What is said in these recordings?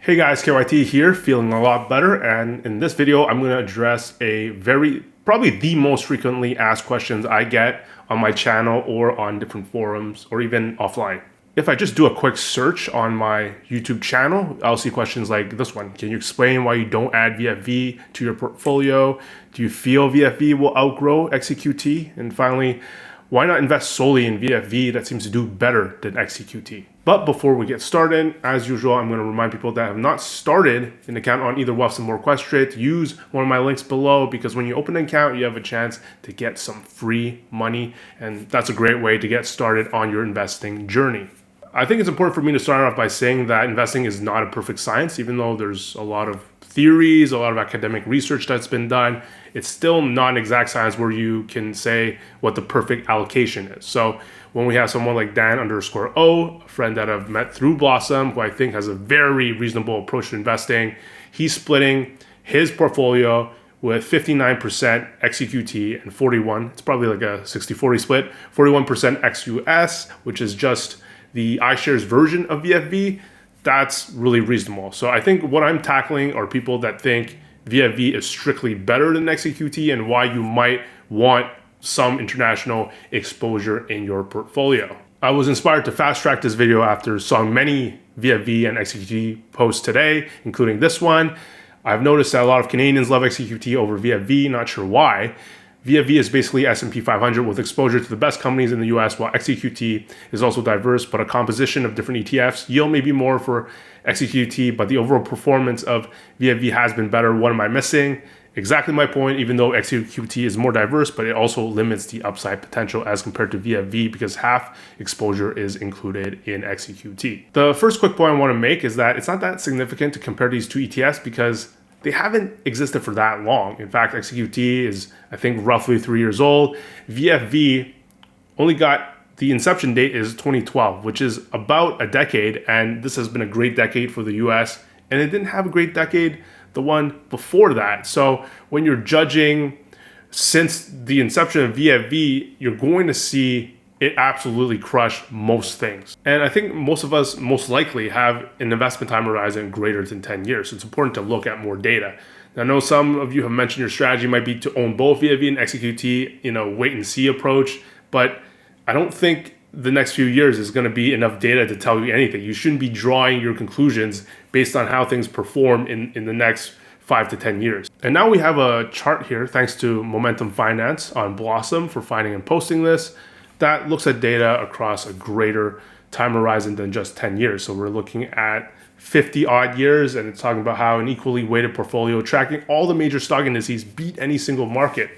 Hey guys, KYT here, feeling a lot better, and in this video I'm going to address probably the most frequently asked questions I get on my channel or on different forums or even offline. If I just do a quick search on my YouTube channel, I'll see questions like this one. Can you explain why you don't add VFV to your portfolio? Do you feel VFV will outgrow XEQT? And finally, why not invest solely in VFV that seems to do better than XEQT? But before we get started, as usual, I'm going to remind people that have not started an account on either Wealthsimple or Questrade to use one of my links below, because when you open an account, you have a chance to get some free money, and that's a great way to get started on your investing journey. I think it's important for me to start off by saying that investing is not a perfect science. Even though there's a lot of theories, a lot of academic research that's been done, it's still not an exact science where you can say what the perfect allocation is. So when we have someone like Dan_O, a friend that I've met through Blossom, who I think has a very reasonable approach to investing, he's splitting his portfolio with 59% XEQT and 41, it's probably like a 60-40 split, 41% XUS, which is just the iShares version of VFV. That's really reasonable. So I think what I'm tackling are people that think VFV is strictly better than XEQT and why you might want some international exposure in your portfolio. I was inspired to fast track this video after seeing many VFV and XEQT posts today, including this one. I've noticed that a lot of Canadians love XEQT over VFV, not sure why. VFV is basically S&P 500 with exposure to the best companies in the US, while XEQT is also diverse, but a composition of different ETFs. Yield may be more for XEQT, but the overall performance of VFV has been better. What am I missing? Exactly my point, even though XEQT is more diverse, but it also limits the upside potential as compared to VFV because half exposure is included in XEQT. The first quick point I want to make is that it's not that significant to compare these two ETFs because they haven't existed for that long. In fact, XEQT is, I think, roughly 3 years old. VFV only got the inception date is 2012, which is about a decade, and this has been a great decade for the US, and it didn't have a great decade the one before that. So when you're judging since the inception of VFV, you're going to see it absolutely crushed most things. And I think most of us most likely have an investment time horizon greater than 10 years. So it's important to look at more data. Now, I know some of you have mentioned your strategy might be to own both VFV and XEQT in a wait and see approach, but I don't think the next few years is going to be enough data to tell you anything. You shouldn't be drawing your conclusions based on how things perform in the next 5 to 10 years. And now we have a chart here, thanks to Momentum Finance on Blossom for finding and posting this, that looks at data across a greater time horizon than just 10 years. So we're looking at 50 odd years, and it's talking about how an equally weighted portfolio tracking all the major stock indices beat any single market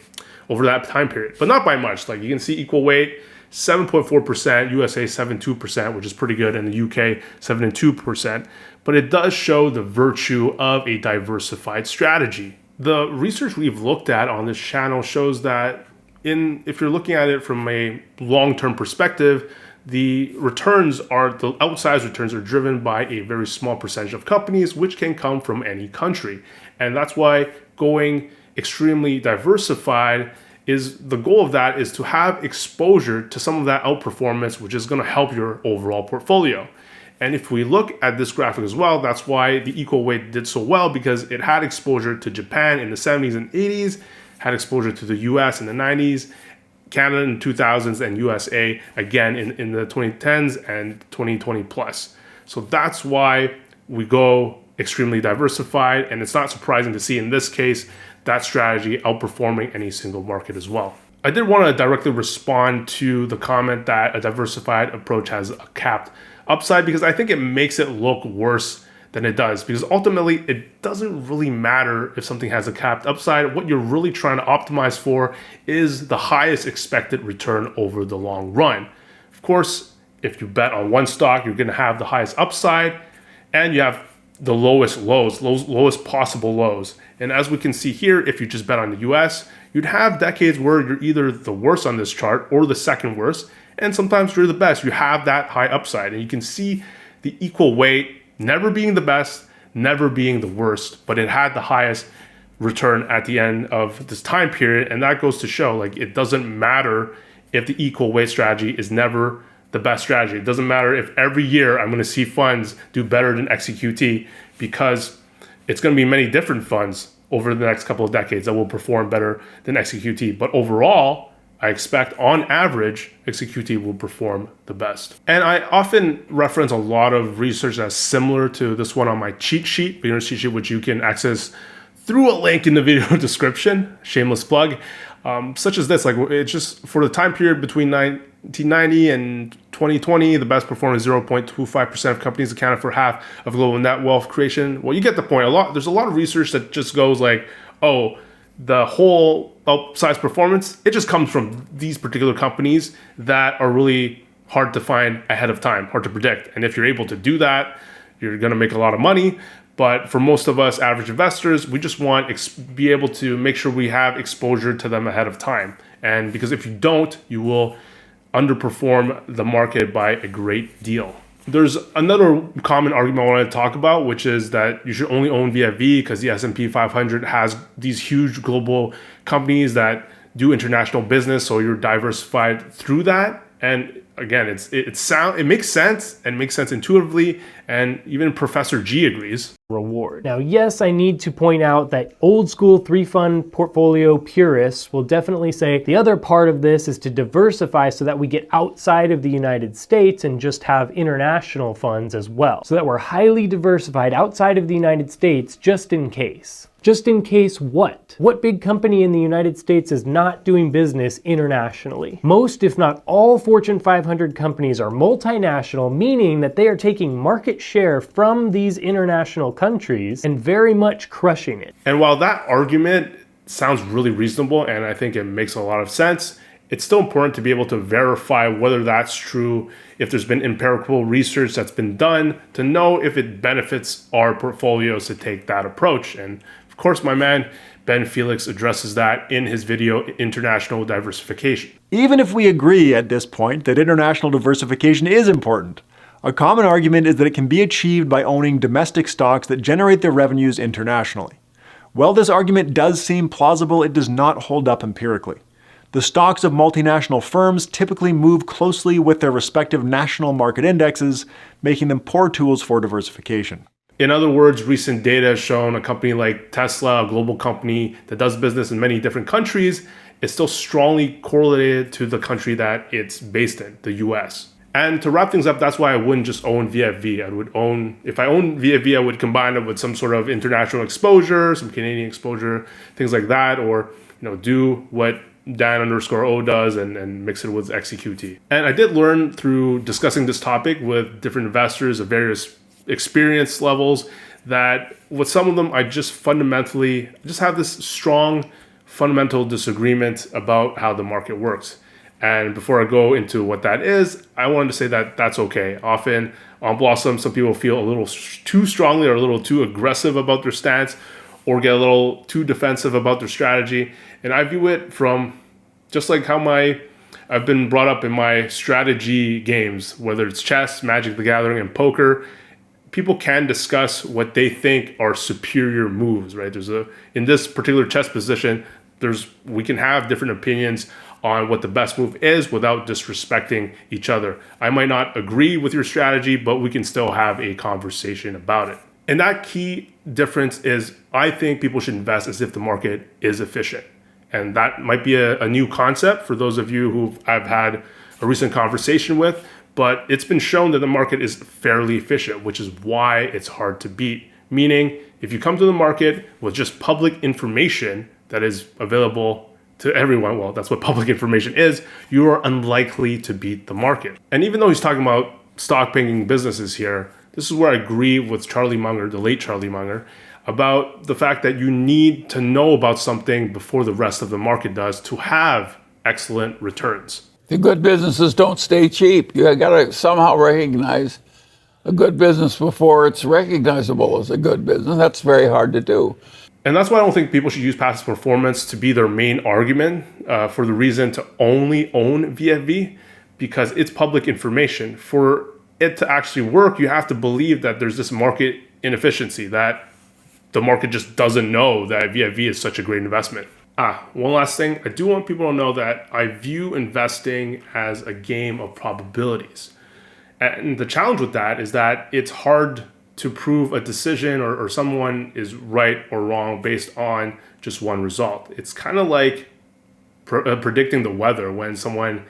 over that time period, but not by much. Like you can see equal weight, 7.4%, USA 7.2%, which is pretty good, and the UK 7.2%. But it does show the virtue of a diversified strategy. The research we've looked at on this channel shows that if you're looking at it from a long-term perspective, the outsized returns are driven by a very small percentage of companies, which can come from any country. And that's why going extremely diversified the goal of that is to have exposure to some of that outperformance, which is going to help your overall portfolio. And if we look at this graphic as well, that's why the equal weight did so well, because it had exposure to Japan in the 70s and 80s, had exposure to the US in the 90s, Canada in the 2000s, and USA again in the 2010s and 2020 plus. So that's why we go extremely diversified, and it's not surprising to see in this case that strategy outperforming any single market as well. I did want to directly respond to the comment that a diversified approach has a capped upside, because I think it makes it look worse than it does, because ultimately it doesn't really matter if something has a capped upside. What you're really trying to optimize for is the highest expected return over the long run. Of course, if you bet on one stock, you're going to have the highest upside, and you have the lowest lowest possible lows. And as we can see here, if you just bet on the US, you'd have decades where you're either the worst on this chart or the second worst, and sometimes you're the best. You have that high upside, and you can see the equal weight never being the best, never being the worst, but it had the highest return at the end of this time period. And that goes to show, like, it doesn't matter if the equal weight strategy is never the best strategy. It doesn't matter if every year I'm going to see funds do better than XEQT. because it's going to be many different funds over the next couple of decades that will perform better than XEQT. But overall, I expect on average, XEQT will perform the best. And I often reference a lot of research that's similar to this one on my cheat sheet, beginner's cheat sheet, which you can access through a link in the video description, shameless plug, such as this. Like, it's just for the time period between 1990 and 2020, the best performing 0.25% of companies accounted for half of global net wealth creation. Well, you get the point. There's a lot of research that just goes like, oh, the whole outsized performance, it just comes from these particular companies that are really hard to find ahead of time, hard to predict. And if you're able to do that, you're going to make a lot of money. But for most of us average investors, we just want to be able to make sure we have exposure to them ahead of time. And because if you don't, you will underperform the market by a great deal. There's another common argument I want to talk about, which is that you should only own VFV because the S&P 500 has these huge global companies that do international business, so you're diversified through that. And again, it makes sense and makes sense intuitively, and even Professor G agrees. Reward. Now, yes, I need to point out that old school 3-fund portfolio purists will definitely say the other part of this is to diversify so that we get outside of the United States and just have international funds as well, so that we're highly diversified outside of the United States just in case. Just in case what? What big company in the United States is not doing business internationally? Most, if not all, Fortune 500 companies are multinational, meaning that they are taking market share from these international countries and very much crushing it. And while that argument sounds really reasonable, and I think it makes a lot of sense, it's still important to be able to verify whether that's true, if there's been empirical research that's been done to know if it benefits our portfolios to take that approach. And of course, my man, Ben Felix, addresses that in his video, International Diversification. Even if we agree at this point that international diversification is important, a common argument is that it can be achieved by owning domestic stocks that generate their revenues internationally. While this argument does seem plausible, it does not hold up empirically. The stocks of multinational firms typically move closely with their respective national market indexes, making them poor tools for diversification. In other words, recent data has shown a company like Tesla, a global company that does business in many different countries, is still strongly correlated to the country that it's based in, the US. And to wrap things up, that's why I wouldn't just own VFV. If I own VFV, I would combine it with some sort of international exposure, some Canadian exposure, things like that, or do what Dan_O does and mix it with XEQT. And I did learn through discussing this topic with different investors of various experience levels that with some of them I just have this strong fundamental disagreement about how the market works. And before I go into what that is, I wanted to say that that's okay. Often on Blossom, some people feel a little too strongly or a little too aggressive about their stance or get a little too defensive about their strategy. And I view it from just like how I've been brought up in my strategy games, whether it's chess, Magic the Gathering, and poker. People can discuss what they think are superior moves, right? In this particular chess position, we can have different opinions on what the best move is without disrespecting each other. I might not agree with your strategy, but we can still have a conversation about it. And that key difference is I think people should invest as if the market is efficient. And that might be a new concept for those of you who I've had a recent conversation with, but it's been shown that the market is fairly efficient, which is why it's hard to beat. Meaning, if you come to the market with just public information that is available to everyone, well, that's what public information is, you are unlikely to beat the market. And even though he's talking about stock picking businesses here, this is where I agree with Charlie Munger, the late Charlie Munger, about the fact that you need to know about something before the rest of the market does to have excellent returns. The good businesses don't stay cheap. You got to somehow recognize a good business before it's recognizable as a good business. That's very hard to do. And that's why I don't think people should use past performance to be their main argument for the reason to only own VFV, because it's public information. For it to actually work, you have to believe that there's this market inefficiency, that the market just doesn't know that VFV is such a great investment. One last thing. I do want people to know that I view investing as a game of probabilities. And the challenge with that is that it's hard to prove a decision or someone is right or wrong based on just one result. It's kind of like predicting the weather. When the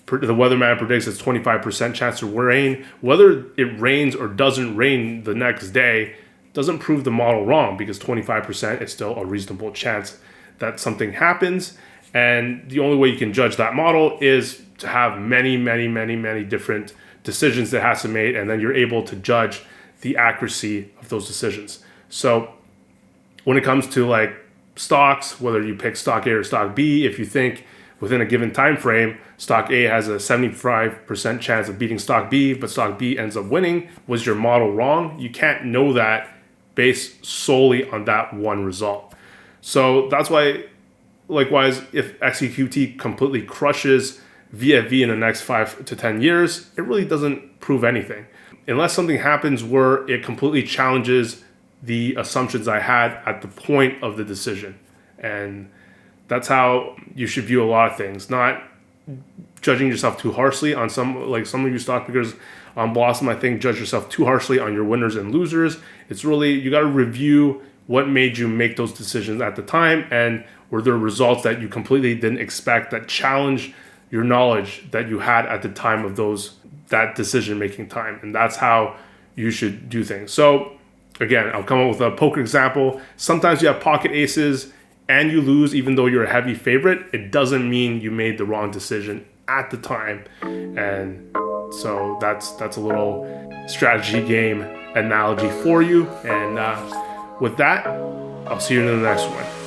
weatherman predicts it's 25% chance to rain, whether it rains or doesn't rain the next day doesn't prove the model wrong, because 25% is still a reasonable chance that something happens. And the only way you can judge that model is to have many different decisions that has to be made, and then you're able to judge the accuracy of those decisions. So when it comes to like stocks, whether you pick stock A or stock B, if you think within a given time frame stock A has a 75% chance of beating stock B, but stock B ends up winning, was your model wrong? You can't know that based solely on that one result. So that's why, likewise, if XEQT completely crushes VFV in the next 5 to 10 years, it really doesn't prove anything. Unless something happens where it completely challenges the assumptions I had at the point of the decision. And that's how you should view a lot of things, not judging yourself too harshly on some of you stock pickers on Blossom, I think, judge yourself too harshly on your winners and losers. It's really, you got to review what made you make those decisions at the time, and were there results that you completely didn't expect that challenge your knowledge that you had at the time of that decision making time. And that's how you should do things. So again, I'll come up with a poker example. Sometimes you have pocket aces and you lose even though you're a heavy favorite. It doesn't mean you made the wrong decision at the time. And so that's a little strategy game analogy for you. And with that, I'll see you in the next one.